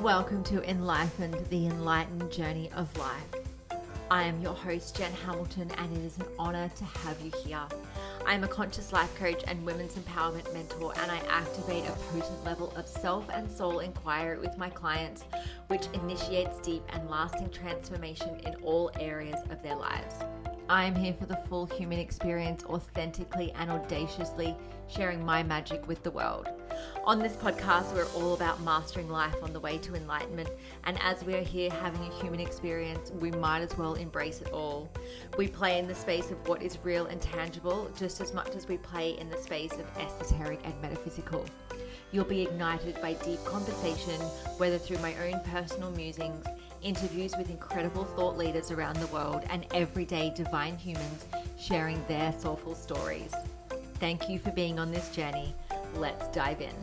Welcome to Enlightened, the enlightened journey of life. I am your host, Jen Hamilton, and it is an honor to have you here. I am a conscious life coach and women's empowerment mentor, and I activate a potent level of self and soul inquiry with my clients, which initiates deep and lasting transformation in all areas of their lives. I am here for the full human experience, authentically and audaciously sharing my magic with the world. On this podcast, we're all about mastering life on the way to enlightenment. And as we are here having a human experience, we might as well embrace it all. We play in the space of what is real and tangible, just as much as we play in the space of esoteric and metaphysical. You'll be ignited by deep conversation, whether through my own personal musings, interviews with incredible thought leaders around the world, and everyday divine humans sharing their soulful stories. Thank you for being on this journey. Let's dive in.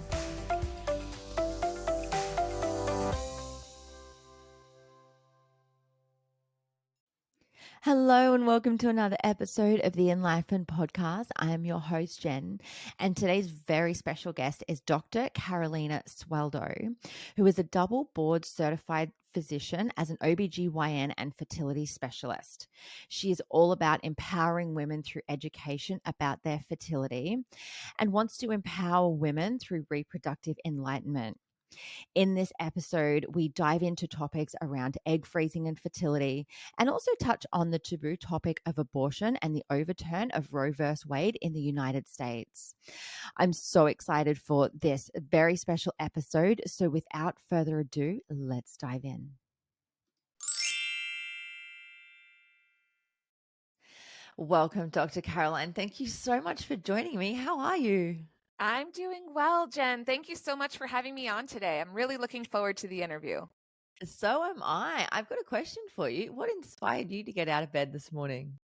Hello and welcome to another episode of the Enlightened Podcast. I am your host, Jen, and today's very special guest is Dr. Carolina Sueldo, who is a double board certified physician as an OBGYN and fertility specialist. She is all about empowering women through education about their fertility and wants to empower women through reproductive enlightenment. In this episode, we dive into topics around egg freezing and fertility, and also touch on the taboo topic of abortion and the overturn of Roe v Wade in the United States. I'm so excited for this very special episode. So without further ado, let's dive in. Welcome, Dr. Caroline. Thank you so much for joining me. How are you? I'm doing well, Jen. Thank you so much for having me on today. I'm really looking forward to the interview. So am I. I've got a question for you. What inspired you to get out of bed this morning?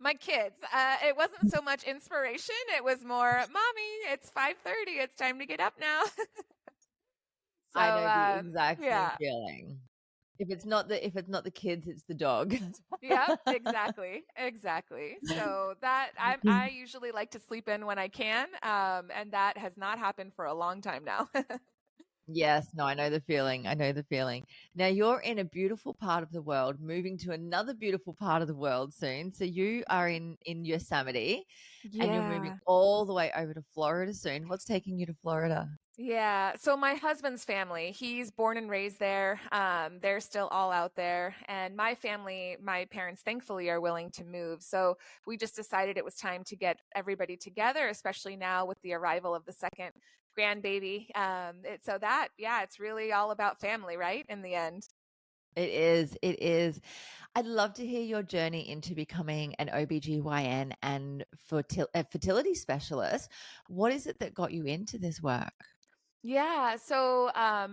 My kids. It wasn't so much inspiration. It was more, Mommy, it's 5:30. It's time to get up now. So, I know the exact same feeling. If it's not the kids, it's the dog. Yep, exactly. So that I usually like to sleep in when I can, and that has not happened for a long time now. Yes, no, I know the feeling. Now you're in a beautiful part of the world, moving to another beautiful part of the world soon. So you are in Yosemite, and you're moving all the way over to Florida soon. What's taking you to Florida? Yeah. So my husband's family, he's born and raised there. They're still all out there. And my family, my parents, thankfully, are willing to move. So we just decided it was time to get everybody together, especially now with the arrival of the second grandbaby. It's really all about family, right? In the end. It is. I'd love to hear your journey into becoming an OBGYN and a fertility specialist. What is it that got you into this work? Yeah, so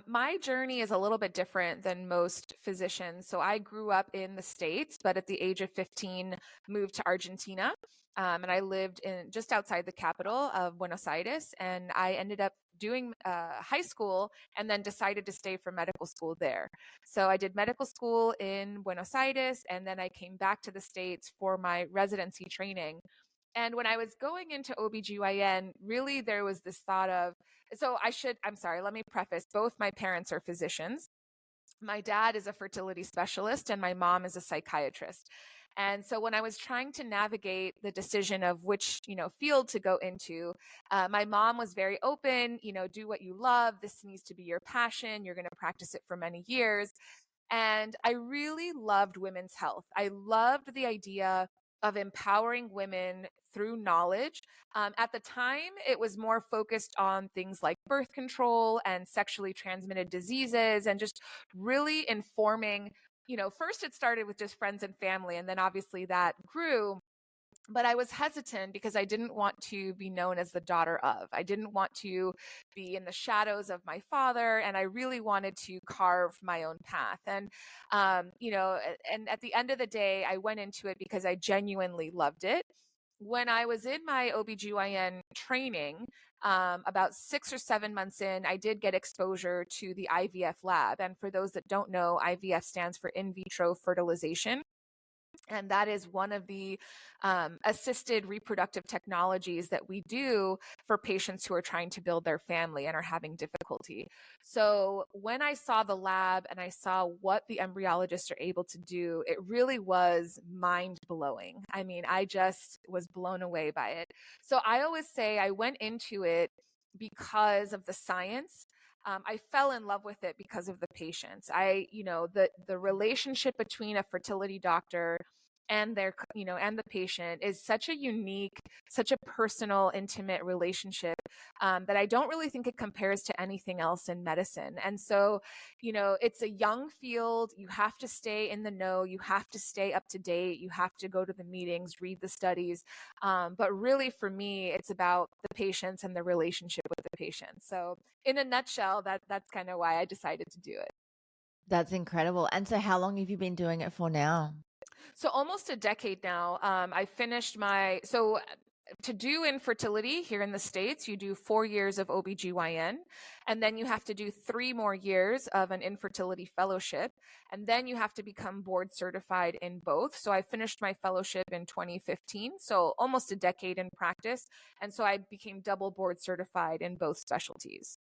my journey is a little bit different than most physicians. So I grew up in the States, but at the age of 15, moved to Argentina. And I lived in just outside the capital of Buenos Aires. And I ended up doing high school and then decided to stay for medical school there. So I did medical school in Buenos Aires, and then I came back to the States for my residency training. And when I was going into OBGYN, really there was this thought of, I'm sorry, let me preface, both my parents are physicians. My dad is a fertility specialist and my mom is a psychiatrist. And so when I was trying to navigate the decision of which, field to go into, my mom was very open, do what you love. This needs to be your passion. You're going to practice it for many years. And I really loved women's health. I loved the idea of empowering women through knowledge. At the time, it was more focused on things like birth control and sexually transmitted diseases and just really informing. First it started with just friends and family, and then obviously that grew. But I was hesitant because I didn't want to be known as the daughter of. I didn't want to be in the shadows of my father, and I really wanted to carve my own path. And, and at the end of the day, I went into it because I genuinely loved it. When I was in my OBGYN training, about 6 or 7 months in, I did get exposure to the IVF lab. And for those that don't know, IVF stands for in vitro fertilization. And that is one of the assisted reproductive technologies that we do for patients who are trying to build their family and are having difficulty. So when I saw the lab and I saw what the embryologists are able to do, it really was mind blowing. I mean, I just was blown away by it. So I always say I went into it because of the science. I fell in love with it because of the patients. The relationship between a fertility doctor and and the patient is such a unique, such a personal, intimate relationship that I don't really think it compares to anything else in medicine. And so, it's a young field. You have to stay in the know. You have to stay up to date. You have to go to the meetings, read the studies. But really, for me, it's about the patients and the relationship with the patient. So, in a nutshell, that's kind of why I decided to do it. That's incredible. And so how long have you been doing it for now? So almost a decade now. I finished to do infertility here in the States, you do 4 years of OBGYN, and then you have to do 3 more years of an infertility fellowship, and then you have to become board certified in both. So I finished my fellowship in 2015, so almost a decade in practice. And so I became double board certified in both specialties.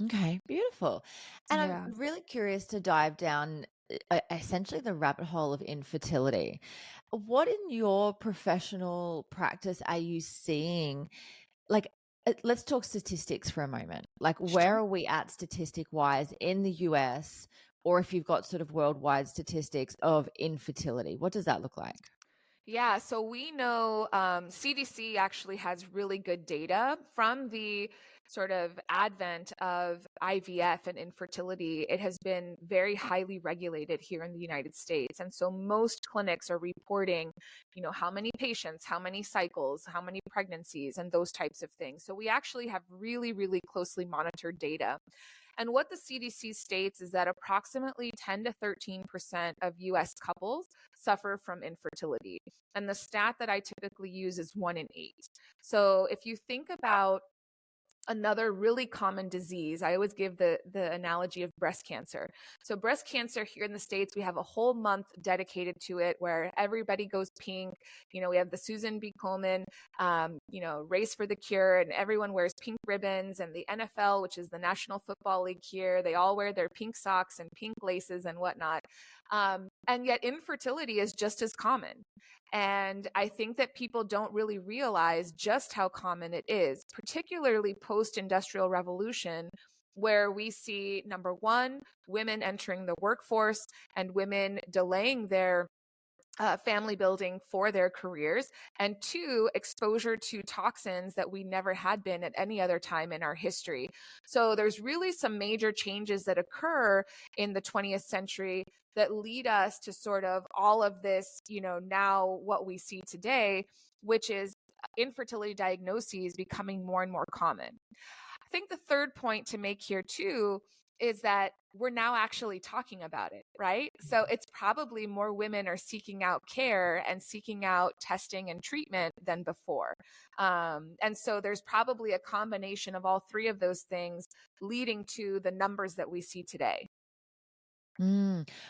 Okay, beautiful. And I'm Yeah. really curious to dive down essentially the rabbit hole of infertility. What in your professional practice are you seeing? Like, let's talk statistics for a moment. Like, where Sure. are we at statistic wise in the US, or if you've got sort of worldwide statistics of infertility? What does that look like? Yeah, so we know CDC actually has really good data from the sort of advent of IVF and infertility. It has been very highly regulated here in the United States. And so most clinics are reporting, how many patients, how many cycles, how many pregnancies, and those types of things. So we actually have really, really closely monitored data. And what the CDC states is that approximately 10 to 13% of US couples suffer from infertility. And the stat that I typically use is 1 in 8. So if you think about another really common disease, I always give the analogy of breast cancer. So breast cancer here in the States, we have a whole month dedicated to it where everybody goes pink. We have the Susan B. Komen, race for the cure, and everyone wears pink ribbons. And the NFL, which is the National Football League here, they all wear their pink socks and pink laces and whatnot. And yet infertility is just as common. And I think that people don't really realize just how common it is, particularly post-industrial revolution, where we see, number one, women entering the workforce and women delaying their family building for their careers, and 2, exposure to toxins that we never had been at any other time in our history. So there's really some major changes that occur in the 20th century that lead us to sort of all of this, now what we see today, which is infertility diagnoses becoming more and more common. I think the third point to make here too is that we're now actually talking about it, right? So it's probably more women are seeking out care and seeking out testing and treatment than before. And so there's probably a combination of all 3 of those things leading to the numbers that we see today.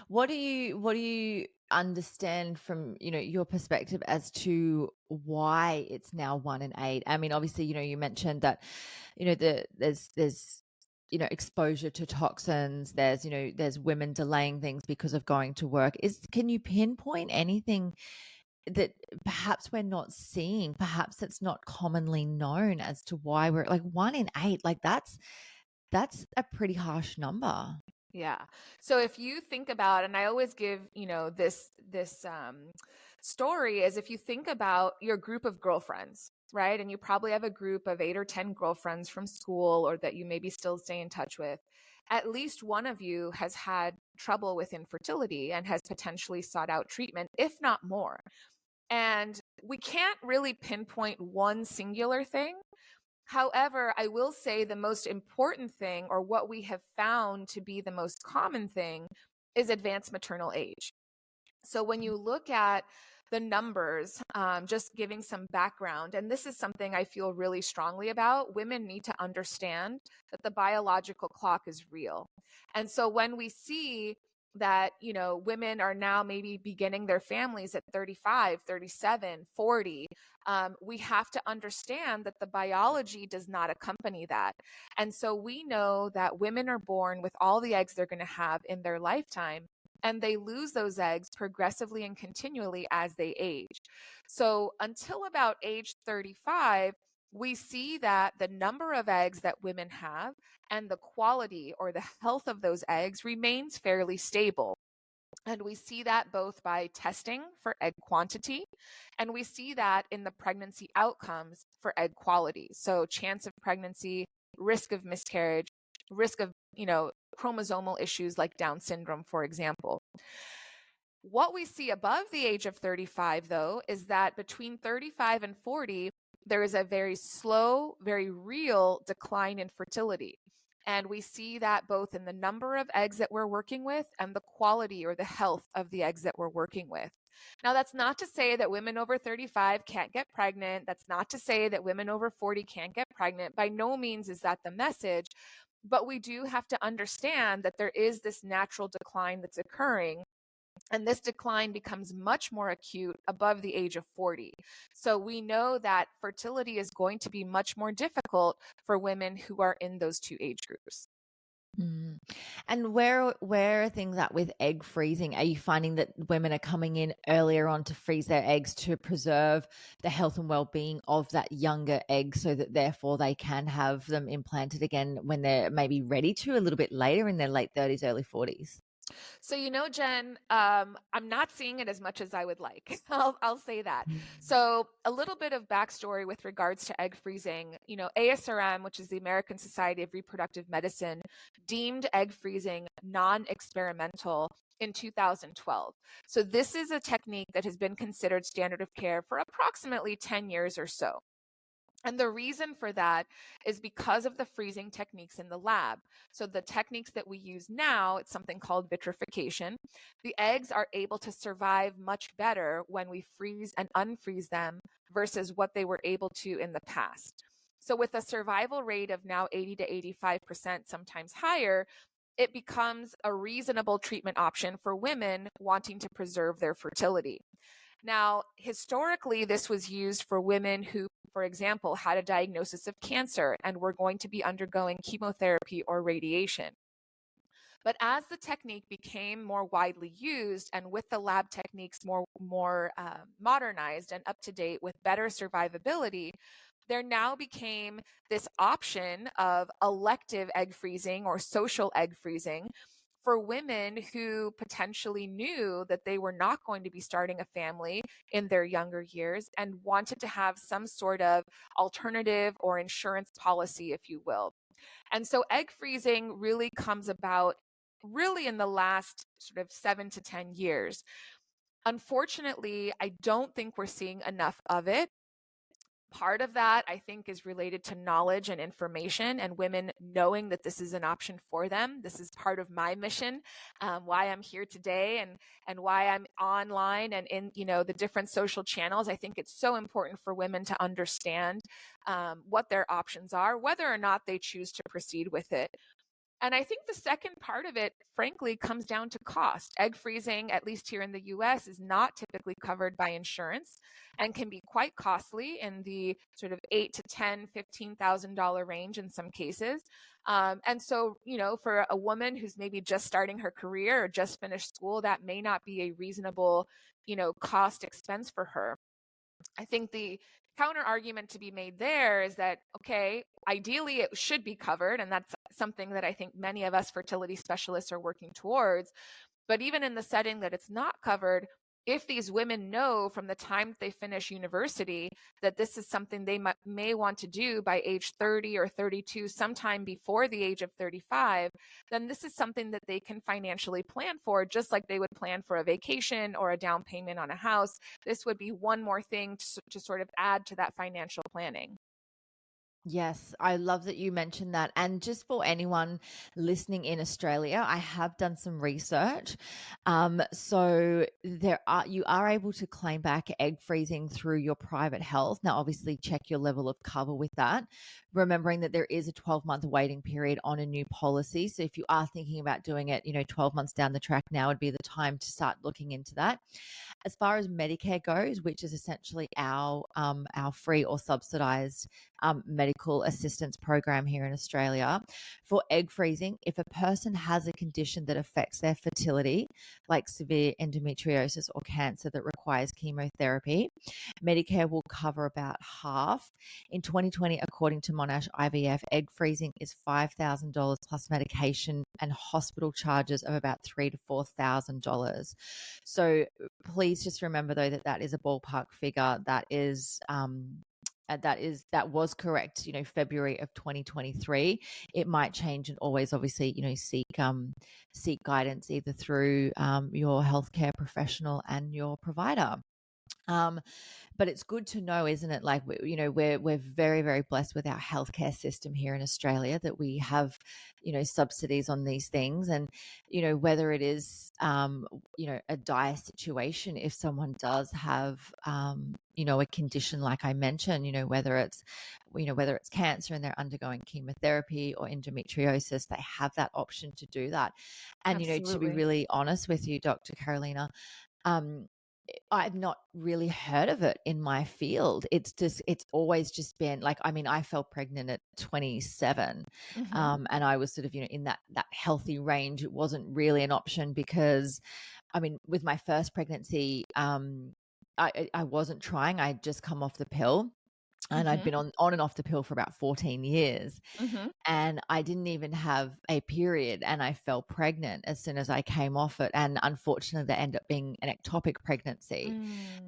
What do you understand from, your perspective as to why it's now 1 in 8? I mean, obviously, you mentioned that, there's exposure to toxins. There's women delaying things because of going to work. Can you pinpoint anything that perhaps we're not seeing? Perhaps it's not commonly known as to why we're like 1 in 8. Like that's a pretty harsh number. Yeah. So if you think about, and I always give, this story is if you think about your group of girlfriends, right? And you probably have a group of 8 or 10 girlfriends from school or that you maybe still stay in touch with. At least one of you has had trouble with infertility and has potentially sought out treatment, if not more. And we can't really pinpoint one singular thing. However, I will say the most important thing, or what we have found to be the most common thing, is advanced maternal age. So when you look at the numbers, just giving some background, and this is something I feel really strongly about, women need to understand that the biological clock is real. And so when we see that, women are now maybe beginning their families at 35, 37, 40. We have to understand that the biology does not accompany that. And so we know that women are born with all the eggs they're going to have in their lifetime, and they lose those eggs progressively and continually as they age. So until about age 35, we see that the number of eggs that women have and the quality or the health of those eggs remains fairly stable. And we see that both by testing for egg quantity, and we see that in the pregnancy outcomes for egg quality. So chance of pregnancy, risk of miscarriage, risk of, chromosomal issues like Down syndrome, for example. What we see above the age of 35, though, is that between 35 and 40, there is a very slow, very real decline in fertility. And we see that both in the number of eggs that we're working with and the quality or the health of the eggs that we're working with. Now, that's not to say that women over 35 can't get pregnant. That's not to say that women over 40 can't get pregnant. By no means is that the message. But we do have to understand that there is this natural decline that's occurring. And this decline becomes much more acute above the age of 40. So we know that fertility is going to be much more difficult for women who are in those two age groups. Mm. And where are things at with egg freezing? Are you finding that women are coming in earlier on to freeze their eggs to preserve the health and well-being of that younger egg so that therefore they can have them implanted again when they're maybe ready to a little bit later in their late 30s, early 40s? So, Jen, I'm not seeing it as much as I would like. I'll say that. So a little bit of backstory with regards to egg freezing. ASRM, which is the American Society of Reproductive Medicine, deemed egg freezing non-experimental in 2012. So this is a technique that has been considered standard of care for approximately 10 years or so. And the reason for that is because of the freezing techniques in the lab. So the techniques that we use now, it's something called vitrification. The eggs are able to survive much better when we freeze and unfreeze them versus what they were able to in the past. So with a survival rate of now 80 to 85%, sometimes higher, it becomes a reasonable treatment option for women wanting to preserve their fertility. Now, historically, this was used for women who, for example, had a diagnosis of cancer and were going to be undergoing chemotherapy or radiation. But as the technique became more widely used and with the lab techniques more modernized and up to date with better survivability, there now became this option of elective egg freezing or social egg freezing for women who potentially knew that they were not going to be starting a family in their younger years and wanted to have some sort of alternative or insurance policy, if you will. And so egg freezing really comes about really in the last sort of 7 to 10 years. Unfortunately, I don't think we're seeing enough of it. Part of that, I think, is related to knowledge and information and women knowing that this is an option for them. This is part of my mission, why I'm here today and why I'm online and in, the different social channels. I think it's so important for women to understand what their options are, whether or not they choose to proceed with it. And I think the second part of it, frankly, comes down to cost. Egg freezing, at least here in the US, is not typically covered by insurance and can be quite costly in the sort of $8,000 to $10,000, $15,000 range in some cases. And so, for a woman who's maybe just starting her career or just finished school, that may not be a reasonable, cost expense for her. I think the counter argument to be made there is that, okay, ideally it should be covered. And that's something that I think many of us fertility specialists are working towards. But even in the setting that it's not covered, if these women know from the time they finish university that this is something they may want to do by age 30 or 32, sometime before the age of 35, then this is something that they can financially plan for, just like they would plan for a vacation or a down payment on a house. This would be one more thing to sort of add to that financial planning. Yes, I love that you mentioned that. And just for anyone listening in Australia, I have done some research. So you are able to claim back egg freezing through your private health. Now, obviously, check your level of cover with that. Remembering that there is a 12-month waiting period on a new policy. So if you are thinking about doing it, 12 months down the track, now would be the time to start looking into that. As far as Medicare goes, which is essentially our free or subsidized medical assistance program here in Australia, for egg freezing, if a person has a condition that affects their fertility, like severe endometriosis or cancer that requires chemotherapy, Medicare will cover about half. In 2020, according to Monash IVF, egg freezing is $5,000 plus medication and hospital charges of about $3,000 to $4,000. So please just remember, though, that is a ballpark figure. That was correct, February of 2023. It might change, and always obviously, seek guidance either through your healthcare professional and your provider. But it's good to know, isn't it? Like, we're very, very blessed with our healthcare system here in Australia, that we have, subsidies on these things. And, whether it is, a dire situation, if someone does have, a condition like I mentioned, whether it's cancer and they're undergoing chemotherapy or endometriosis, they have that option to do that. And, to be Absolutely. really honest with you, Dr. Carolina, I've not really heard of it in my field. It's always just been like, I mean, I fell pregnant at 27, Hmm. and I was sort of, in that healthy range. It wasn't really an option because, I mean, with my first pregnancy, I wasn't trying. I'd just come off the pill, and I'd Hmm. been on and off the pill for about 14 years. Hmm. And I didn't even have a period, and I fell pregnant as soon as I came off it. And unfortunately, that ended up being an ectopic pregnancy.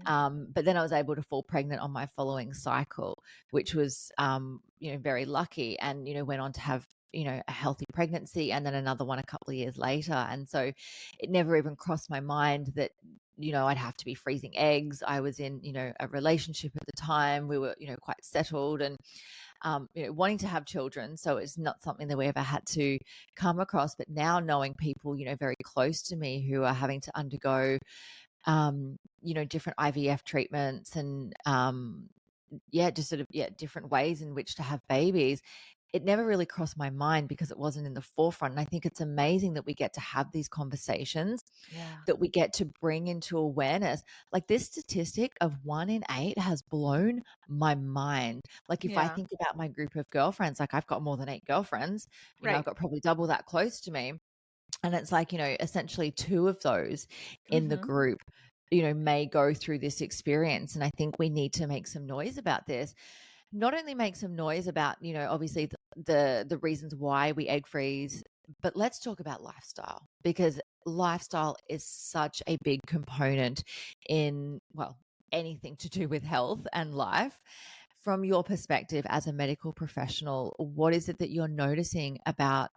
Mm. But then I was able to fall pregnant on my following cycle, which was, very lucky, and, went on to have, a healthy pregnancy, and then another one a couple of years later. And so it never even crossed my mind that, I'd have to be freezing eggs. I was in, a relationship at the time. We were, quite settled, and wanting to have children. So it's not something that we ever had to come across. But now, knowing people, very close to me who are having to undergo, different IVF treatments, and, just sort of, different ways in which to have babies, it never really crossed my mind because it wasn't in the forefront. And I think it's amazing that we get to have these conversations, Yeah. that we get to bring into awareness. Like, this statistic of 1 in 8 has blown my mind. Like, if I Yeah. think about my group of girlfriends, like, I've got more than 8 girlfriends, I've Right. got probably double that close to me. And it's like, essentially 2 of those in the Hmm. group, may go through this experience. And I think we need to make some noise about this. Not only make some noise about, obviously the reasons why we egg freeze, but let's talk about lifestyle, because lifestyle is such a big component in, well, anything to do with health and life. From your perspective as a medical professional, what is it that you're noticing about,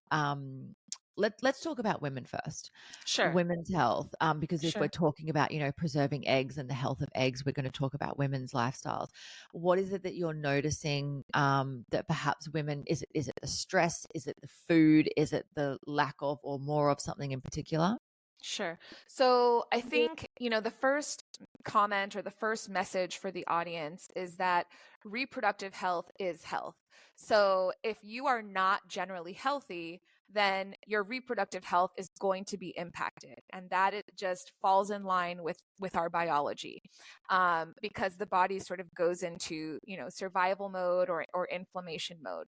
let's talk about women first, Sure. women's health, because if we're Sure. talking about, preserving eggs and the health of eggs, we're going to talk about women's lifestyles. What is it that you're noticing, that perhaps women, is it the stress, is it the food, is it the lack of or more of something in particular? Sure. So I think, the first comment or the first message for the audience is that reproductive health is health. So if you are not generally healthy, then your reproductive health is going to be impacted. And that it just falls in line with our biology, because the body sort of goes into, survival mode or inflammation mode.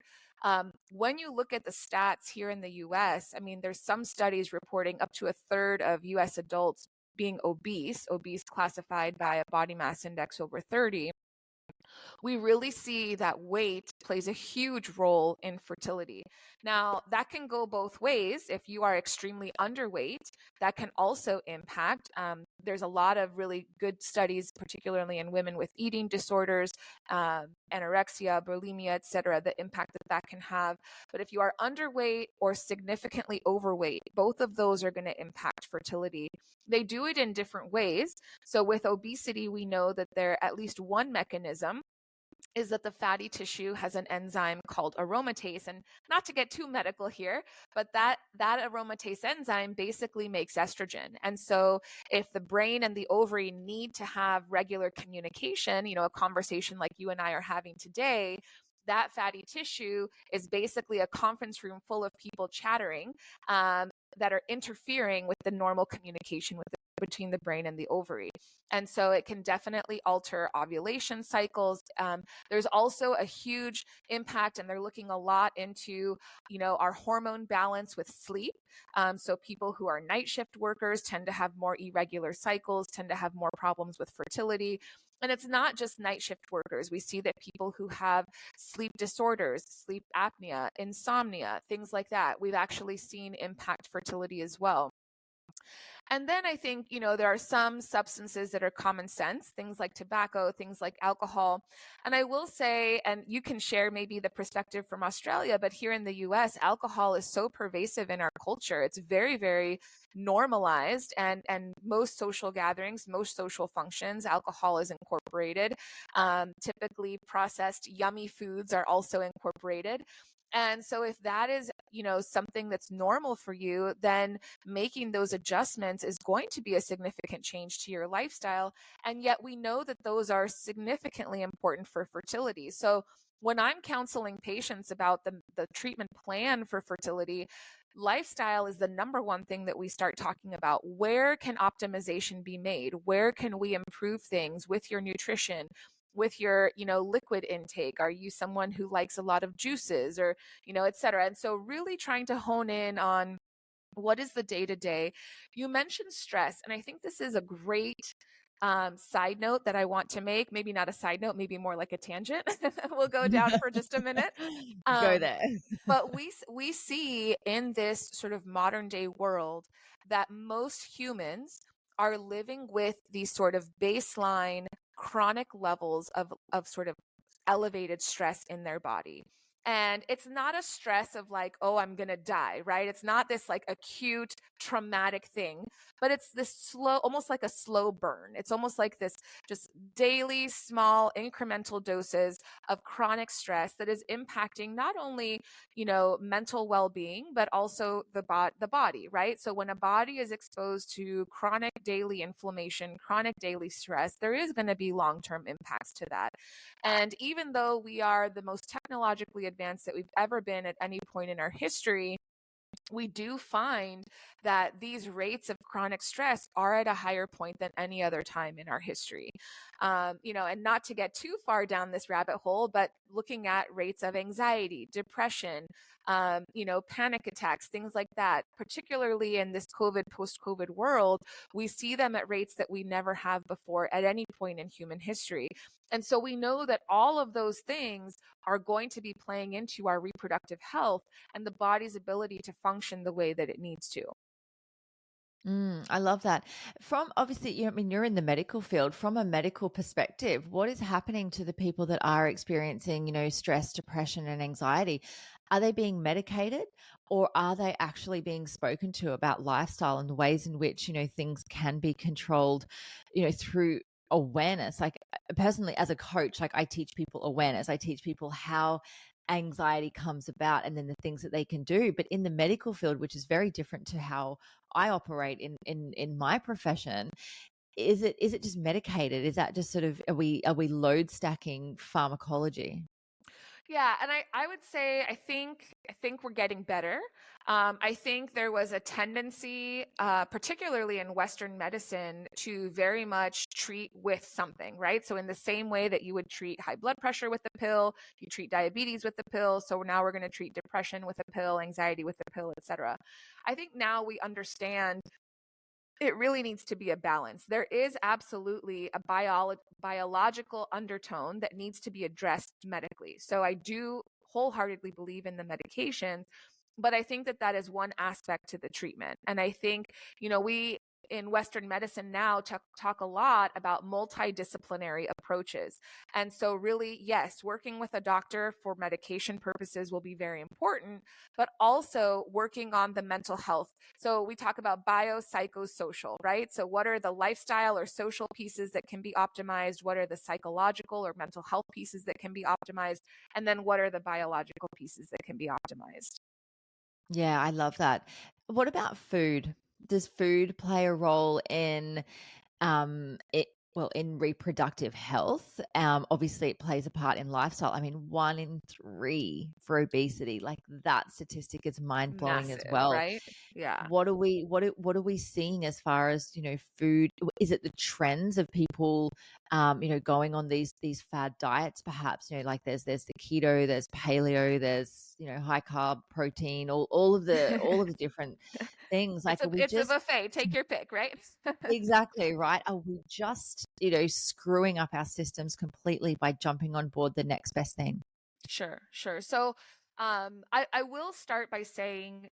When you look at the stats here in the US, I mean, there's some studies reporting up to a third of US adults being obese classified by a body mass index over 30. We really see that weight plays a huge role in fertility. Now, that can go both ways. If you are extremely underweight, that can also impact. There's a lot of really good studies, particularly in women with eating disorders, anorexia, bulimia, et cetera, the impact that can have. But if you are underweight or significantly overweight, both of those are going to impact fertility. They do it in different ways. So with obesity, we know that there at least one mechanism is that the fatty tissue has an enzyme called aromatase. And not to get too medical here, but that aromatase enzyme basically makes estrogen. And so if the brain and the ovary need to have regular communication, a conversation like you and I are having today, that fatty tissue is basically a conference room full of people chattering, that are interfering with the normal communication between the brain and the ovary. And so it can definitely alter ovulation cycles. There's also a huge impact, and they're looking a lot into, our hormone balance with sleep. So people who are night shift workers tend to have more irregular cycles, tend to have more problems with fertility. And it's not just night shift workers. We see that people who have sleep disorders, sleep apnea, insomnia, things like that, we've actually seen impact fertility as well. And then I think, there are some substances that are common sense, things like tobacco, things like alcohol. And I will say, and you can share maybe the perspective from Australia, but here in the US, alcohol is so pervasive in our culture. It's very, very normalized. And most social gatherings, most social functions, alcohol is incorporated. Typically processed yummy foods are also incorporated. And so if that is, something that's normal for you, then making those adjustments is going to be a significant change to your lifestyle. And yet we know that those are significantly important for fertility. So when I'm counseling patients about the treatment plan for fertility, lifestyle is the number one thing that we start talking about. Where can optimization be made? Where can we improve things with your nutrition, with your, liquid intake? Are you someone who likes a lot of juices, or, et cetera? And so really trying to hone in on what is the day-to-day. You mentioned stress, and I think this is a great side note that I want to make. Maybe not a side note, maybe more like a tangent. We'll go down for just a minute. Go there. But we see in this sort of modern day world that most humans are living with these sort of baseline chronic levels of sort of elevated stress in their body. And it's not a stress of like, oh, I'm going to die, right? It's not this like acute traumatic thing, but it's this slow, almost like a slow burn. It's almost like this just daily small incremental doses of chronic stress that is impacting not only, mental well-being, but also the body, right? So when a body is exposed to chronic daily inflammation, chronic daily stress, there is going to be long-term impacts to that. And even though we are the most technologically advanced that we've ever been at any point in our history, we do find that these rates of chronic stress are at a higher point than any other time in our history. And not to get too far down this rabbit hole, but looking at rates of anxiety, depression, panic attacks, things like that, particularly in this COVID, post-COVID world, we see them at rates that we never have before at any point in human history. And so we know that all of those things are going to be playing into our reproductive health and the body's ability to function the way that it needs to. I love that. From obviously, you're in the medical field. From a medical perspective, what is happening to the people that are experiencing, stress, depression, and anxiety? Are they being medicated, or are they actually being spoken to about lifestyle and the ways in which, things can be controlled, through awareness? Like personally, as a coach, like I teach people awareness. I teach people how anxiety comes about and then the things that they can do. But in the medical field, which is very different to how I operate in my profession, is it just medicated? Is that just sort of, are we load stacking pharmacology? Yeah, and I would say I think we're getting better. I think there was a tendency, particularly in Western medicine, to very much treat with something, right? So in the same way that you would treat high blood pressure with the pill, you treat diabetes with the pill. So now we're going to treat depression with a pill, anxiety with the pill, etc. I think now we understand it really needs to be a balance. There is absolutely a biological undertone that needs to be addressed medically. So I do wholeheartedly believe in the medications, but I think that is one aspect to the treatment. And I think, we in Western medicine now talk a lot about multidisciplinary approaches. And so really, yes, working with a doctor for medication purposes will be very important, but also working on the mental health. So we talk about biopsychosocial, right? So what are the lifestyle or social pieces that can be optimized? What are the psychological or mental health pieces that can be optimized? And then what are the biological pieces that can be optimized? Yeah, I love that. What about food? Does food play a role in it well, in reproductive health? Obviously it plays a part in lifestyle. I mean, 1 in 3 for obesity, like that statistic is mind-blowing as Massive, well. right? Yeah. What are we seeing as far as, food? Is it the trends of people, going on these fad diets perhaps? Like there's the keto, there's paleo, there's, high carb protein, all of the different things. Like, are we It's a just buffet. Take your pick, right? exactly right? Are we just, screwing up our systems completely by jumping on board the next best thing? Sure, sure. So I will start by saying,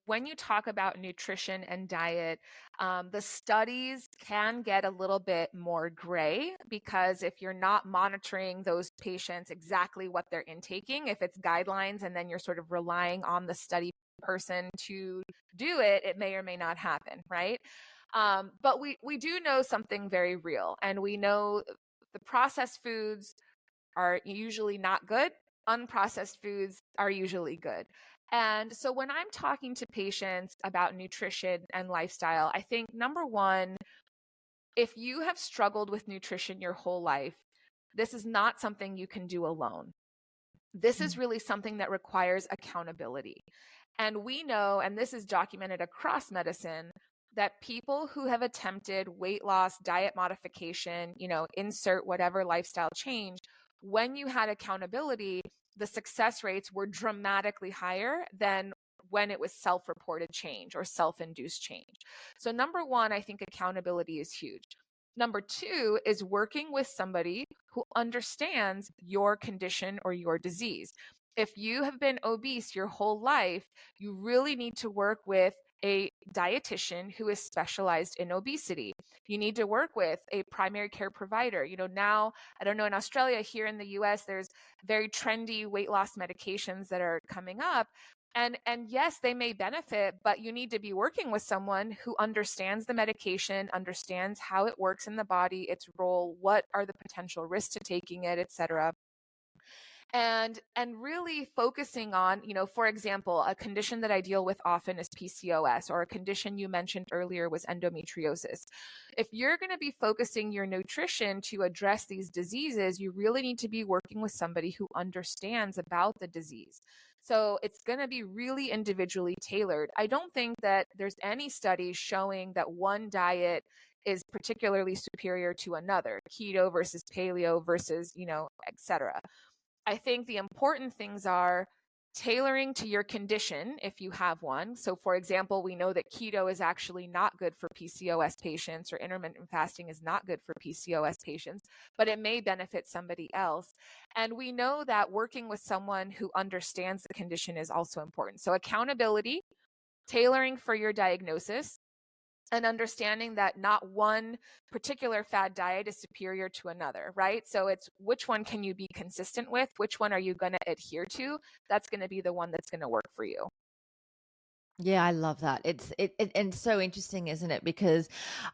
when you talk about nutrition and diet, the studies can get a little bit more gray because if you're not monitoring those patients exactly what they're intaking, if it's guidelines and then you're sort of relying on the study person to do it, it may or may not happen, right? But we do know something very real, and we know the processed foods are usually not good. Unprocessed foods are usually good. And so when I'm talking to patients about nutrition and lifestyle, I think number one, if you have struggled with nutrition your whole life, this is not something you can do alone. This is really something that requires accountability. And we know, and this is documented across medicine, that people who have attempted weight loss, diet modification, insert whatever lifestyle change, when you had accountability, the success rates were dramatically higher than when it was self-reported change or self-induced change. So number one, I think accountability is huge. Number two is working with somebody who understands your condition or your disease. If you have been obese your whole life, you really need to work with a dietitian who is specialized in obesity. You need to work with a primary care provider. Now, I don't know, in Australia, here in the US, there's very trendy weight loss medications that are coming up. And yes, they may benefit, but you need to be working with someone who understands the medication, understands how it works in the body, its role, what are the potential risks to taking it, et cetera. And really focusing on, for example, a condition that I deal with often is PCOS, or a condition you mentioned earlier was endometriosis. If you're going to be focusing your nutrition to address these diseases, you really need to be working with somebody who understands about the disease. So it's going to be really individually tailored. I don't think that there's any studies showing that one diet is particularly superior to another, keto versus paleo versus, et cetera. I think the important things are tailoring to your condition if you have one. So, for example, we know that keto is actually not good for PCOS patients, or intermittent fasting is not good for PCOS patients, but it may benefit somebody else. And we know that working with someone who understands the condition is also important. So, accountability, tailoring for your diagnosis, and understanding that not one particular fad diet is superior to another, right? So it's which one can you be consistent with? Which one are you going to adhere to? That's going to be the one that's going to work for you. Yeah, I love that. And so interesting, isn't it? Because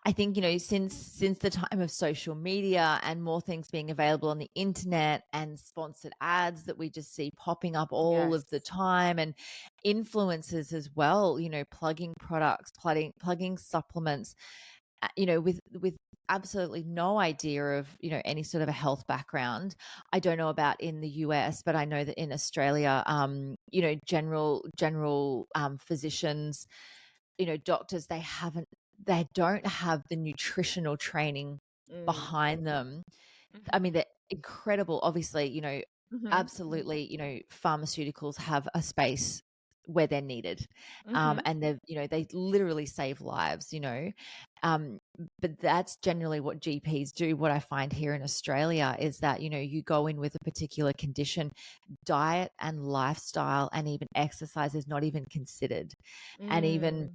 I think, since the time of social media and more things being available on the internet and sponsored ads that we just see popping up all Yes. of the time, and influencers as well, plugging products, plugging supplements, with absolutely no idea of, any sort of a health background. I don't know about in the US, but I know that in Australia, general physicians, doctors, they don't have the nutritional training Mm. behind them. I Mm-hmm. mean, they're incredible. Obviously, Mm-hmm. absolutely, pharmaceuticals have a space where they're needed. Mm-hmm. And they literally save lives, um, but that's generally what GPs do. What I find here in Australia is that, you go in with a particular condition, diet and lifestyle and even exercise is not even considered. And even Mm.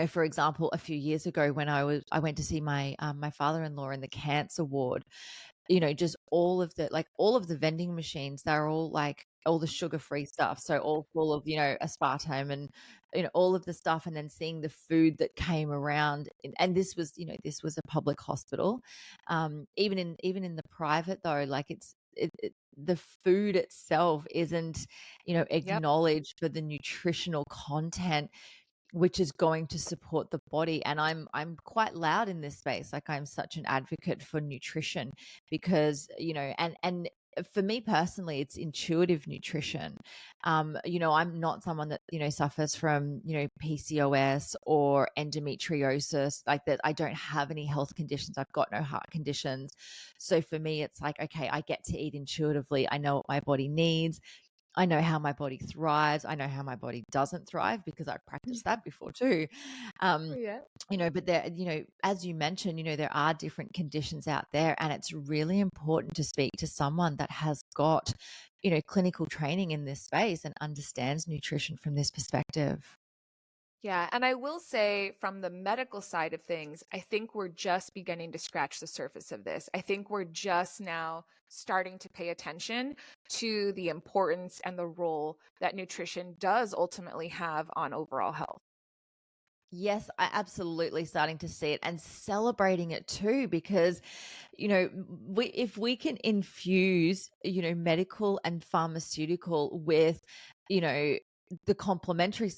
For example, a few years ago when I went to see my father-in-law in the cancer ward, just all of the vending machines, they're all like all the sugar-free stuff. So all full of, aspartame and, all of the stuff. And then seeing the food that came around. And this was a public hospital. Even in the private though, like the food itself isn't, Yep. acknowledged for the nutritional content which is going to support the body. And I'm quite loud in this space. Like, I'm such an advocate for nutrition because, and for me personally, it's intuitive nutrition. I'm not someone that, suffers from, PCOS or endometriosis, like that. I don't have any health conditions. I've got no heart conditions. So for me, it's like, okay, I get to eat intuitively. I know what my body needs. I know how my body thrives. I know how my body doesn't thrive because I've practiced that before too. Um, Yeah. but there, as you mentioned, there are different conditions out there, and it's really important to speak to someone that has got, clinical training in this space and understands nutrition from this perspective. Yeah, and I will say from the medical side of things, I think we're just beginning to scratch the surface of this. I think we're just now starting to pay attention to the importance and the role that nutrition does ultimately have on overall health. Yes, I absolutely starting to see it and celebrating it too, because, if we can infuse, medical and pharmaceutical with, you know, the complementary.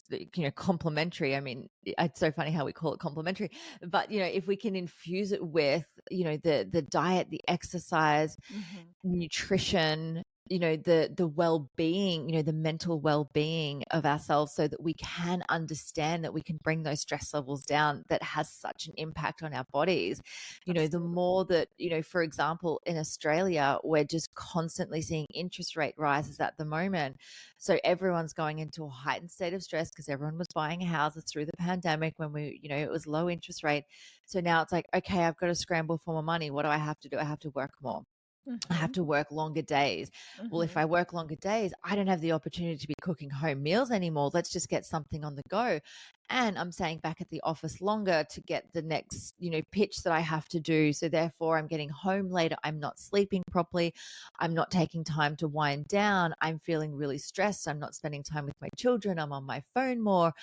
I mean, it's so funny how we call it complementary, but, if we can infuse it with, the diet, the exercise, Hmm. nutrition, the well-being, the mental well-being of ourselves, so that we can understand that we can bring those stress levels down, that has such an impact on our bodies. The Absolutely. more that, for example, in Australia, we're just constantly seeing interest rate rises at the moment. So everyone's going into a heightened state of stress because everyone was buying houses through the pandemic when it was low interest rate. So now it's like, okay, I've got to scramble for more money. What do I have to do? I have to work more. I have Hmm. to work longer days. Well, if Hmm. I work longer days, I don't have the opportunity to be cooking home meals anymore. Let's just get something on the go. And I'm staying back at the office longer to get the next, pitch that I have to do. So therefore, I'm getting home later. I'm not sleeping properly. I'm not taking time to wind down. I'm feeling really stressed. I'm not spending time with my children. I'm on my phone more.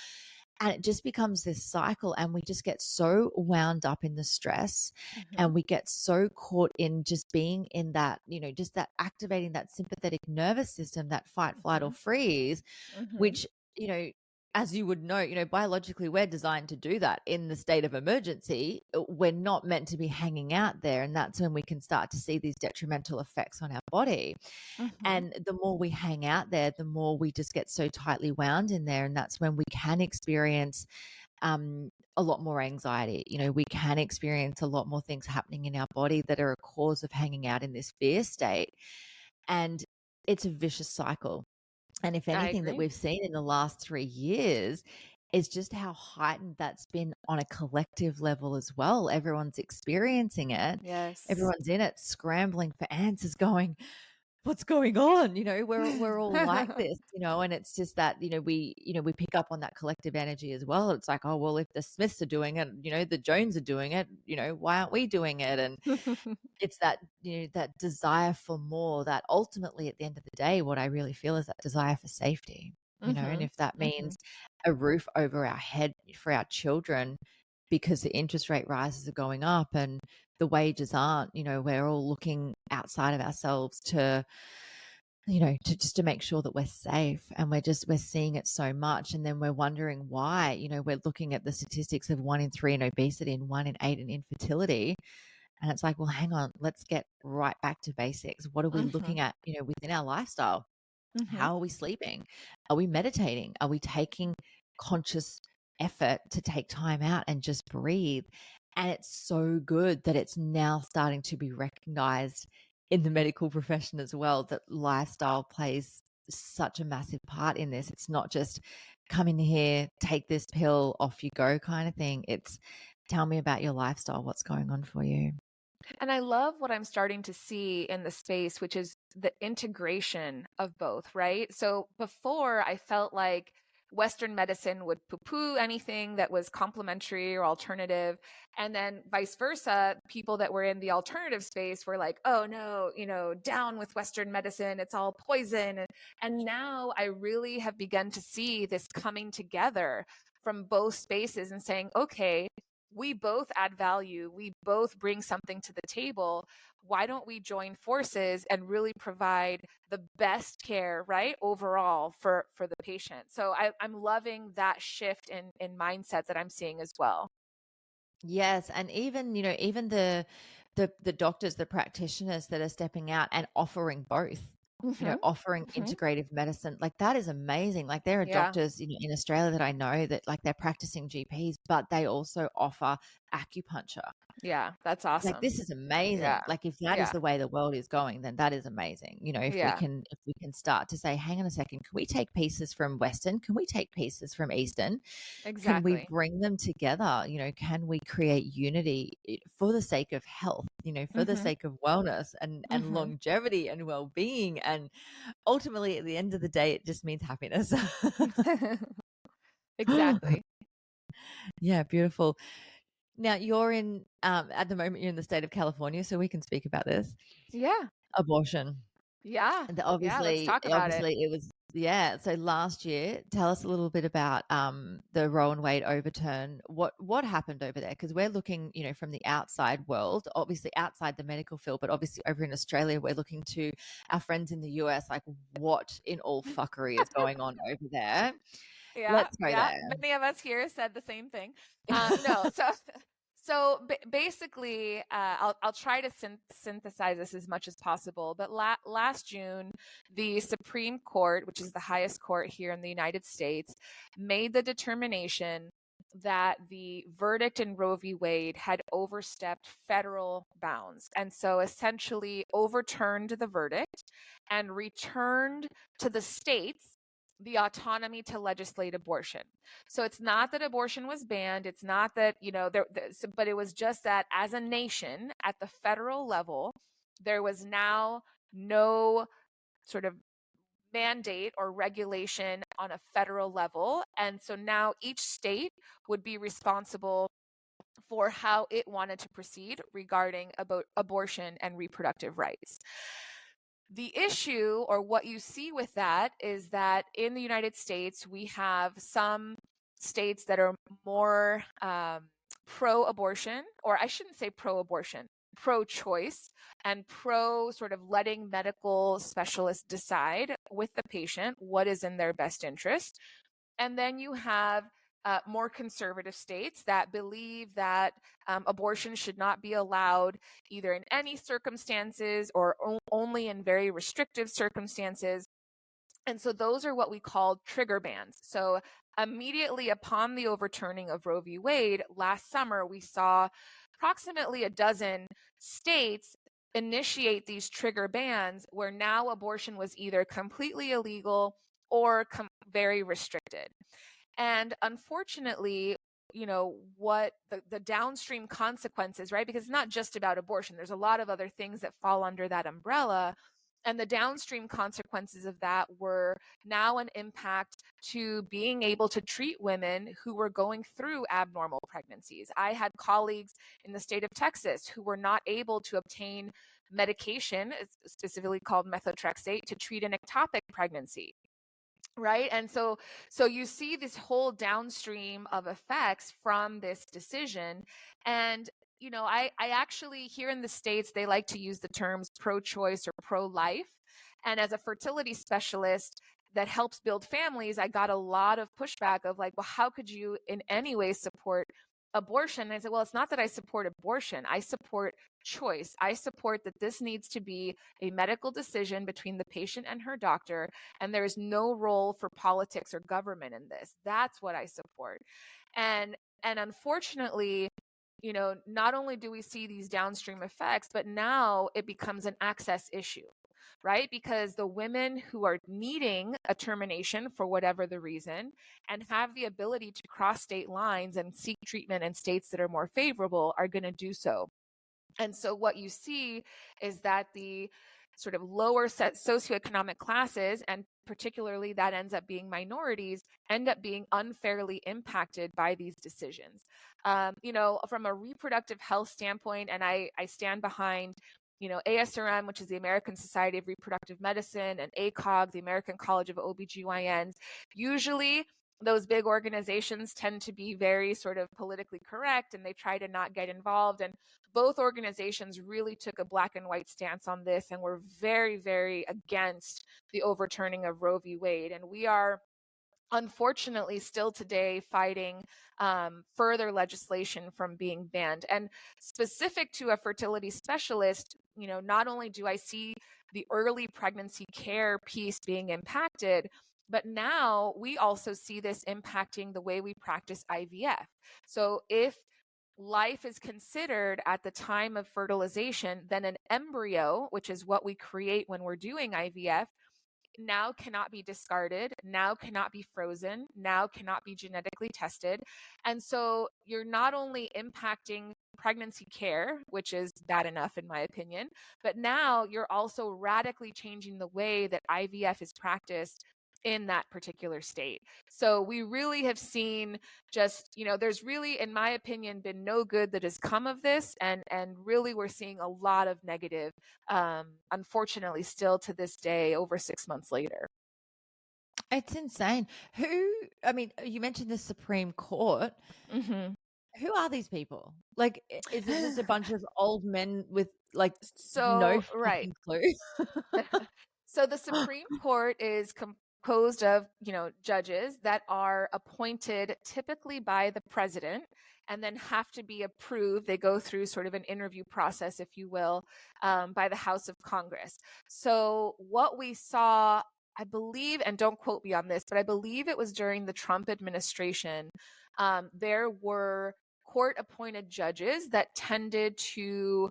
And it just becomes this cycle, and we just get so wound up in the stress, Hmm. and we get so caught in just being in that, just that activating that sympathetic nervous system, that fight, flight, or Hmm. freeze, Hmm. which, as you would know, biologically we're designed to do that in the state of emergency. We're not meant to be hanging out there. And that's when we can start to see these detrimental effects on our body. Hmm. And the more we hang out there, the more we just get so tightly wound in there. And that's when we can experience a lot more anxiety. We can experience a lot more things happening in our body that are a cause of hanging out in this fear state. And it's a vicious cycle. And if I anything that agree. we've seen in the last 3 years is just how heightened that's been on a collective level as well. Everyone's experiencing it. Yes. Everyone's in it, scrambling for answers, going, what's going on? We're all like this, and it's just that, we pick up on that collective energy as well. It's like, oh, well, if the Smiths are doing it, the Jones are doing it, why aren't we doing it? And it's that, that desire for more, that ultimately at the end of the day, what I really feel is that desire for safety, and Hmm. if that Hmm. means a roof over our head for our children, because the interest rate rises are going up and the wages aren't, we're all looking outside of ourselves to, to just to make sure that we're safe. And we're seeing it so much. And then we're wondering why, we're looking at the statistics of 1 in 3 in obesity and 1 in 8 in infertility. And it's like, well, hang on, let's get right back to basics. What are we Hmm. looking at, within our lifestyle? Hmm. How are we sleeping? Are we meditating? Are we taking conscious effort to take time out and just breathe? And it's so good that it's now starting to be recognized in the medical profession as well, that lifestyle plays such a massive part in this. It's not just come in here, take this pill, off you go kind of thing. It's tell me about your lifestyle, what's going on for you. And I love what I'm starting to see in the space, which is the integration of both, right? So before I felt like Western medicine would poo-poo anything that was complementary or alternative. And then vice versa, people that were in the alternative space were like, oh no, down with Western medicine, it's all poison. And now I really have begun to see this coming together from both spaces and saying, okay, we both add value, we both bring something to the table. Why don't we join forces and really provide the best care, right, overall for the patient? So I'm loving that shift in mindset that I'm seeing as well. Yes, and even even the doctors, the practitioners that are stepping out and offering both. Offering integrative medicine, like that is amazing. Like there are doctors in Australia that I know that like they're practicing GPs, but they also offer acupuncture. Yeah, that's awesome. Like this is amazing. Yeah. Like if that is the way the world is going, then that is amazing. If we can start to say, hang on a second, can we take pieces from Western? Can we take pieces from Eastern? Exactly. Can we bring them together? Can we create unity for the sake of health, for the sake of wellness and longevity and well-being? And ultimately at the end of the day, it just means happiness. Exactly. Yeah, beautiful. Now you're in, at the moment you're in the state of California, so we can speak about this. Yeah. Abortion. Yeah. Obviously, let's talk about it was, so last year, tell us a little bit about the Roe and Wade overturn. What happened over there? Because we're looking, from the outside world, obviously outside the medical field, but obviously over in Australia, we're looking to our friends in the US, like what in all fuckery is going on over there? Yeah. Let's go there. Many of us here said the same thing. No, so basically, I'll try to synthesize this as much as possible. But last June, the Supreme Court, which is the highest court here in the United States, made the determination that the verdict in Roe v. Wade had overstepped federal bounds, and so essentially overturned the verdict and returned to the states the autonomy to legislate abortion. So it's not that abortion was banned. It's not that, but it was just that as a nation at the federal level, there was now no sort of mandate or regulation on a federal level. And so now each state would be responsible for how it wanted to proceed regarding abortion and reproductive rights. The issue, or what you see with that, is that in the United States, we have some states that are more pro-abortion, or I shouldn't say pro-abortion, pro-choice, and pro sort of letting medical specialists decide with the patient what is in their best interest. And then you have more conservative states that believe that abortion should not be allowed either in any circumstances or only in very restrictive circumstances. And so those are what we call trigger bans. So immediately upon the overturning of Roe v. Wade last summer, we saw approximately a dozen states initiate these trigger bans where now abortion was either completely illegal or very restricted. And unfortunately, what the downstream consequences, right? Because it's not just about abortion. There's a lot of other things that fall under that umbrella. And the downstream consequences of that were now an impact to being able to treat women who were going through abnormal pregnancies. I had colleagues in the state of Texas who were not able to obtain medication, specifically called methotrexate, to treat an ectopic pregnancy. Right. And so you see this whole downstream of effects from this decision. And, I actually, here in the States, they like to use the terms pro-choice or pro-life. And as a fertility specialist that helps build families, I got a lot of pushback of like, well, how could you in any way support abortion? And I said, well, it's not that I support abortion. I support choice. I support that this needs to be a medical decision between the patient and her doctor, and there is no role for politics or government in this. That's what I support. And unfortunately, not only do we see these downstream effects, but now it becomes an access issue, right? Because the women who are needing a termination for whatever the reason and have the ability to cross state lines and seek treatment in states that are more favorable are going to do so. And so what you see is that the sort of lower set socioeconomic classes, and particularly that ends up being minorities, end up being unfairly impacted by these decisions. From a reproductive health standpoint, and I stand behind ASRM, which is the American Society of Reproductive Medicine, and ACOG, the American College of OBGYNs. Usually those big organizations tend to be very sort of politically correct, and they try to not get involved. And both organizations really took a black and white stance on this and were very, very against the overturning of Roe v. Wade. And we are unfortunately still today fighting further legislation from being banned. And specific to a fertility specialist, not only do I see the early pregnancy care piece being impacted, but now we also see this impacting the way we practice IVF. So if life is considered at the time of fertilization, then an embryo, which is what we create when we're doing IVF, now cannot be discarded, now cannot be frozen, now cannot be genetically tested. And so you're not only impacting pregnancy care, which is bad enough in my opinion, but now you're also radically changing the way that IVF is practiced in that particular state. So we really have seen just, there's really, in my opinion, been no good that has come of this. And really we're seeing a lot of negative, unfortunately, still to this day, over 6 months later. It's insane. You mentioned the Supreme Court. Mm-hmm. Who are these people? Like, is it just a bunch of old men with no right. fucking clue? So the Supreme Court is composed of, judges that are appointed typically by the president and then have to be approved. They go through sort of an interview process, if you will, by the House of Congress. So what we saw, I believe, and don't quote me on this, but I believe it was during the Trump administration, there were court-appointed judges that tended to,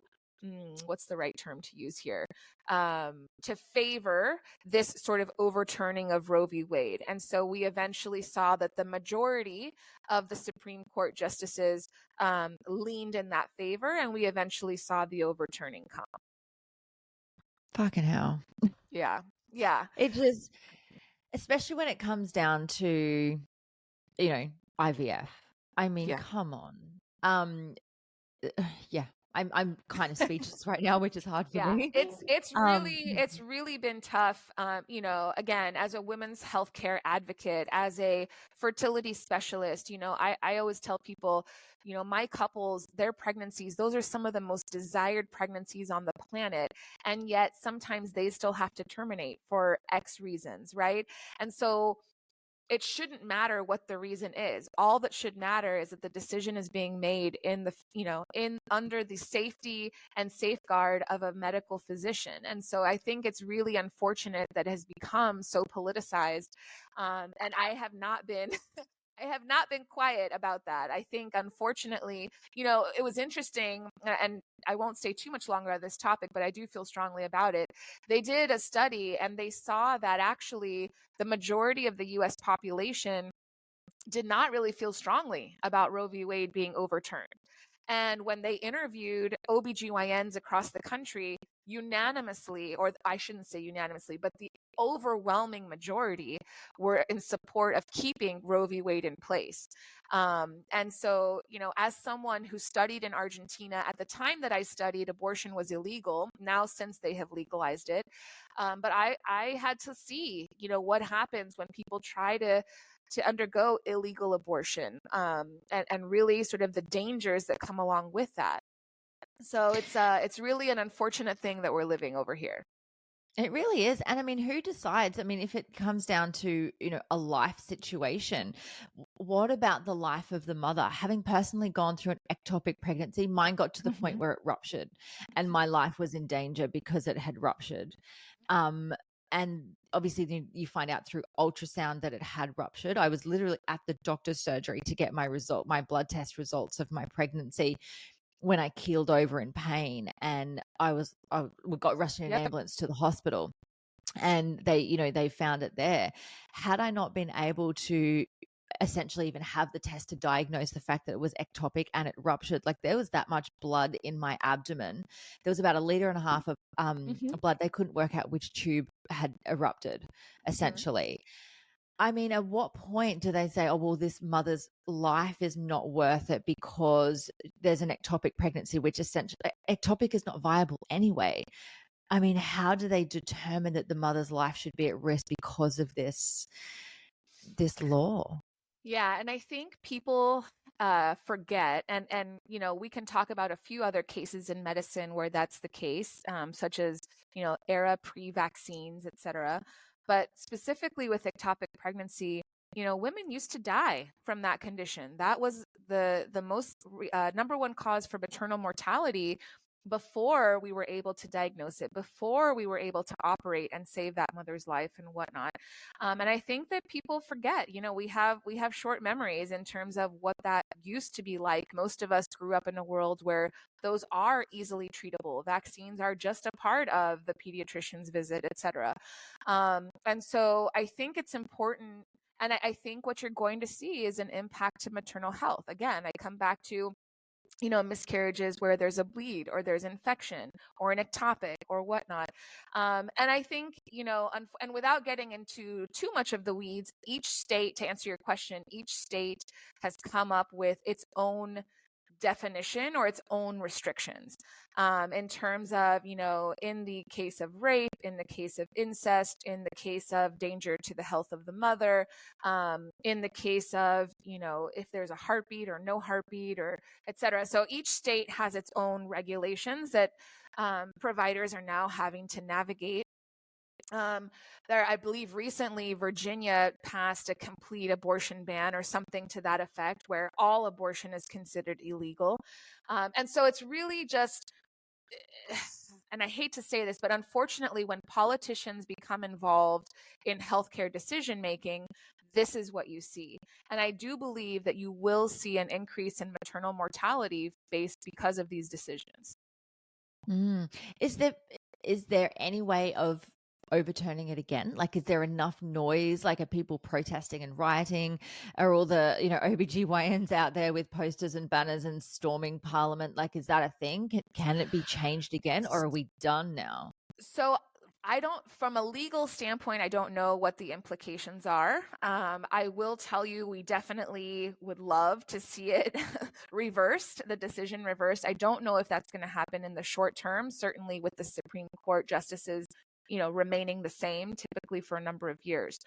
what's the right term to use here, to favor this sort of overturning of Roe v. Wade. And so we eventually saw that the majority of the Supreme Court justices leaned in that favor, and we eventually saw the overturning come. Fucking hell. Yeah. It just, especially when it comes down to, IVF. I mean, come on. Yeah. I'm kind of speechless right now, which is hard for me. It's really been tough. Again, as a women's healthcare advocate, as a fertility specialist, I always tell people, my couples, their pregnancies, those are some of the most desired pregnancies on the planet. And yet sometimes they still have to terminate for X reasons, right? And so it shouldn't matter what the reason is. All that should matter is that the decision is being made under the safety and safeguard of a medical physician. And so I think it's really unfortunate that it has become so politicized. And I have not been quiet about that. I think, unfortunately, it was interesting, and I won't stay too much longer on this topic, but I do feel strongly about it. They did a study and they saw that actually the majority of the US population did not really feel strongly about Roe v. Wade being overturned. And when they interviewed OBGYNs across the country, unanimously, or I shouldn't say unanimously, but the overwhelming majority were in support of keeping Roe v. Wade in place. And so, as someone who studied in Argentina, at the time that I studied, abortion was illegal. Now, since they have legalized it. But I had to see, what happens when people try to undergo illegal abortion, and really sort of the dangers that come along with that. So it's really an unfortunate thing that we're living over here. It really is. And I mean, who decides? I mean, if it comes down to, a life situation, what about the life of the mother? Having personally gone through an ectopic pregnancy, mine got to the point where it ruptured and my life was in danger because it had ruptured. And obviously you find out through ultrasound that it had ruptured. I was literally at the doctor's surgery to get my blood test results of my pregnancy when I keeled over in pain, and we got rushed in an ambulance to the hospital, and they found it there. Had I not been able to essentially even have the test to diagnose the fact that it was ectopic and it ruptured. Like there was that much blood in my abdomen. There was about 1.5 liters of blood. They couldn't work out which tube had erupted, essentially. I mean, at what point do they say, oh, well, this mother's life is not worth it because there's an ectopic pregnancy, which essentially ectopic is not viable anyway. I mean, how do they determine that the mother's life should be at risk because of this law? Yeah, and I think people forget, and we can talk about a few other cases in medicine where that's the case, such as era pre-vaccines, etc. But specifically with ectopic pregnancy, women used to die from that condition. That was the most number one cause for maternal mortality before we were able to diagnose it, before we were able to operate and save that mother's life and whatnot. And I think that people forget, we have short memories in terms of what that used to be like. Most of us grew up in a world where those are easily treatable. Vaccines are just a part of the pediatrician's visit, etc. And so I think it's important. And I think what you're going to see is an impact to maternal health. Again, I come back to miscarriages where there's a bleed or there's infection or an ectopic or whatnot. And I think, and without getting into too much of the weeds, each state, to answer your question, each state has come up with its own definition or its own restrictions in terms of, in the case of rape, in the case of incest, in the case of danger to the health of the mother, in the case of, if there's a heartbeat or no heartbeat or et cetera. So each state has its own regulations that providers are now having to navigate. I believe recently Virginia passed a complete abortion ban or something to that effect, where all abortion is considered illegal. And so it's really just, and I hate to say this, but unfortunately, when politicians become involved in healthcare decision making, this is what you see. And I do believe that you will see an increase in maternal mortality because of these decisions. Is there any way of overturning it again? Like, is there enough noise? Like, are people protesting and rioting? Are all the, OBGYNs out there with posters and banners and storming Parliament? Like, is that a thing? Can it be changed again, or are we done now? So from a legal standpoint, I don't know what the implications are. I will tell you, we definitely would love to see it reversed, the decision reversed. I don't know if that's going to happen in the short term, certainly with the Supreme Court justices, remaining the same, typically for a number of years.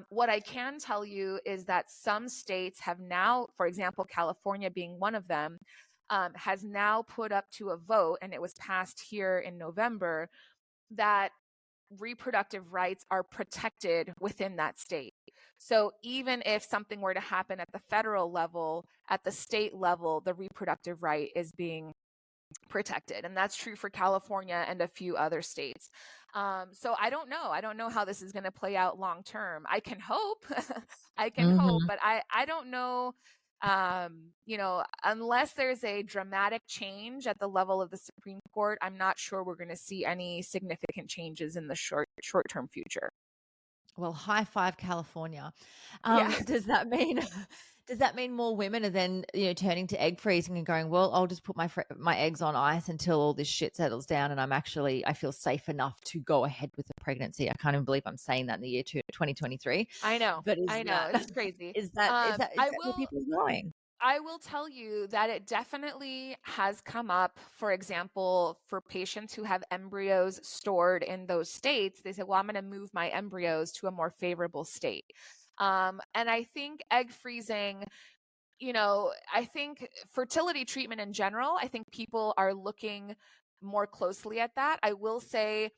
What I can tell you is that some states have now, for example, California being one of them, has now put up to a vote, and it was passed here in November, that reproductive rights are protected within that state. So even if something were to happen at the federal level, at the state level, the reproductive right is being protected. And that's true for California and a few other states. So I don't know. I don't know how this is going to play out long term. I can hope. I can hope, but I don't know. Unless there's a dramatic change at the level of the Supreme Court, I'm not sure we're going to see any significant changes in the short-term future. Well, high five, California. Yeah. Does that mean more women are then turning to egg freezing and going, well, I'll just put my eggs on ice until all this shit settles down and I feel safe enough to go ahead with the pregnancy? I can't even believe I'm saying that in the year 2023. I know. But It's crazy. Is that where people are going? I will tell you that it definitely has come up. For example, for patients who have embryos stored in those states, they say, well, I'm going to move my embryos to a more favorable state. And I think egg freezing, I think fertility treatment in general, I think people are looking more closely at that. I will say,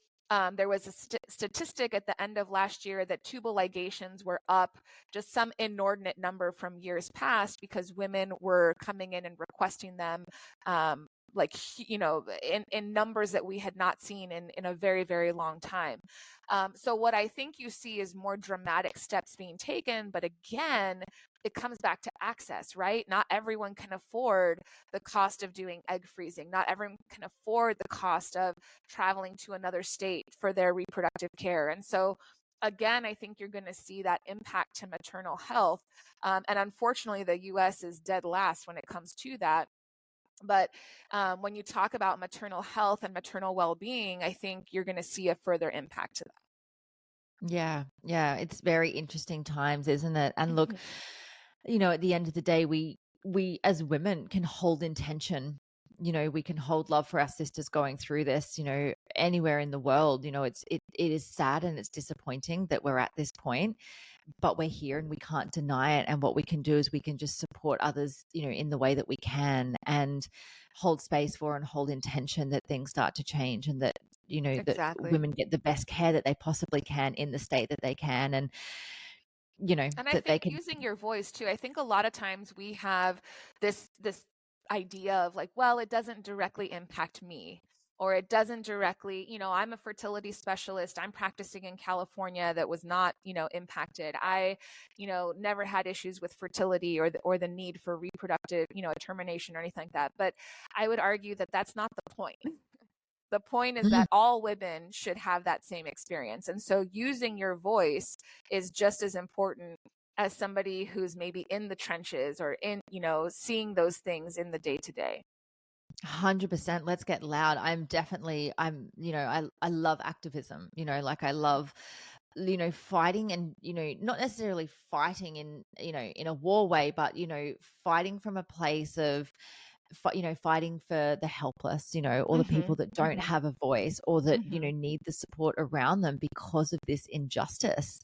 there was a statistic at the end of last year that tubal ligations were up just some inordinate number from years past because women were coming in and requesting them, in numbers that we had not seen in a very, very long time. So what I think you see is more dramatic steps being taken. But again, it comes back to access, right? Not everyone can afford the cost of doing egg freezing. Not everyone can afford the cost of traveling to another state for their reproductive care. And so again, I think you're going to see that impact to maternal health. And unfortunately, the US is dead last when it comes to that. But when you talk about maternal health and maternal well-being, I think you're going to see a further impact to that. Yeah. It's very interesting times, isn't it? And look, at the end of the day, we as women can hold intention. We can hold love for our sisters going through this, anywhere in the world. It is sad and it's disappointing that we're at this point, but we're here and we can't deny it. And what we can do is we can just support others, in the way that we can, and hold space for and hold intention that things start to change, and that, that women get the best care that they possibly can in the state that they can. And, and I think using your voice too, I think a lot of times we have this idea of like, well, it doesn't directly impact me, or it doesn't directly, I'm a fertility specialist, I'm practicing in California, that was not, impacted. I, never had issues with fertility or the need for reproductive, termination or anything like that. But I would argue that that's not the point. The point is that all women should have that same experience. And so using your voice is just as important as somebody who's maybe in the trenches or in, seeing those things in the day to day. 100%. Let's get loud. I love activism, I love, fighting, and, not necessarily fighting in, in a war way, but, fighting from a place of, fighting for the helpless, or the people that don't have a voice, or that, need the support around them because of this injustice.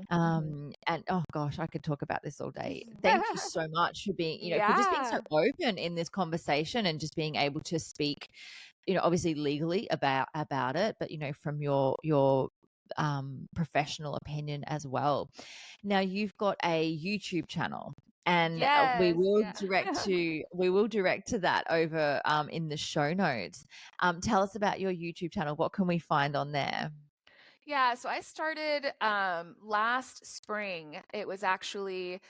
And oh gosh, I could talk about this all day. Thank you so much for being, for just being so open in this conversation, and just being able to speak, obviously legally about it, but, from your professional opinion as well. Now, you've got a YouTube channel, and we will direct to that over in the show notes. Tell us about your YouTube channel. What can we find on there? Yeah, so I started last spring. It was actually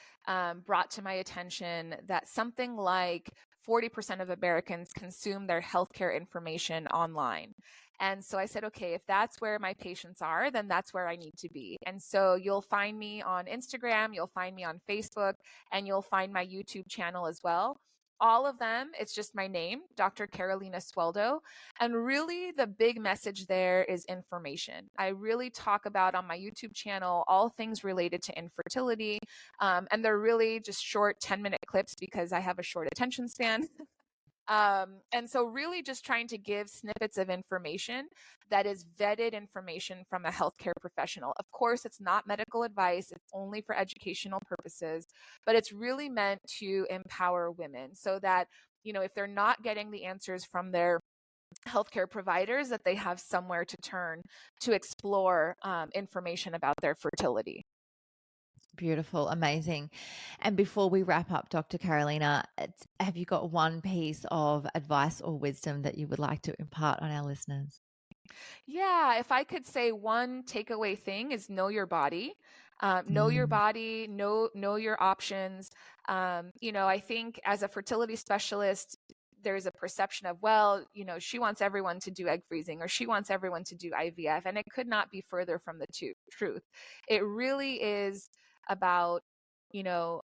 brought to my attention that something like 40% of Americans consume their healthcare information online. And so I said, okay, if that's where my patients are, then that's where I need to be. And so you'll find me on Instagram, you'll find me on Facebook, and you'll find my YouTube channel as well. All of them, it's just my name, Dr. Carolina Sueldo. And really the big message there is information. I really talk about on my YouTube channel all things related to infertility. And they're really just short 10-minute clips because I have a short attention span. And so really just trying to give snippets of information that is vetted information from a healthcare professional. Of course, it's not medical advice. It's only for educational purposes, but it's really meant to empower women so that, if they're not getting the answers from their healthcare providers, that they have somewhere to turn to explore information about their fertility. Beautiful. Amazing. And before we wrap up, Dr. Carolina, have you got one piece of advice or wisdom that you would like to impart on our listeners? Yeah, if I could say one takeaway thing is know your body. Know your body, know your options. I think as a fertility specialist, there's a perception of, well, she wants everyone to do egg freezing, or she wants everyone to do IVF. And it could not be further from the truth. It really is about,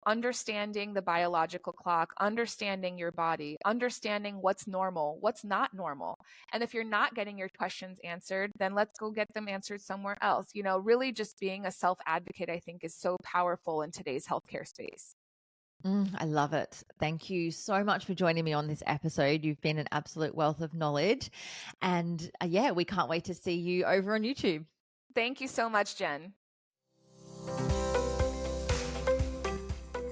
understanding the biological clock, understanding your body, understanding what's normal, what's not normal. And if you're not getting your questions answered, then let's go get them answered somewhere else. Really just being a self-advocate, I think, is so powerful in today's healthcare space. I love it. Thank you so much for joining me on this episode. You've been an absolute wealth of knowledge. And we can't wait to see you over on YouTube. Thank you so much, Jen.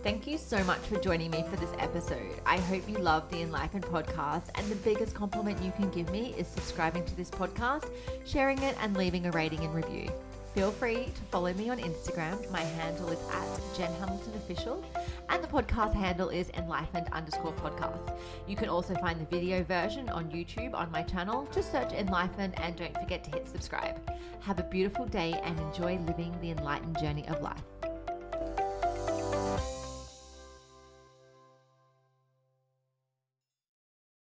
Thank you so much for joining me for this episode. I hope you love the Enlightened podcast, and the biggest compliment you can give me is subscribing to this podcast, sharing it, and leaving a rating and review. Feel free to follow me on Instagram. My handle is @JenHamiltonOfficial, and the podcast handle is Enlightened_podcast. You can also find the video version on YouTube on my channel. Just search Enlightened, and don't forget to hit subscribe. Have a beautiful day and enjoy living the enlightened journey of life.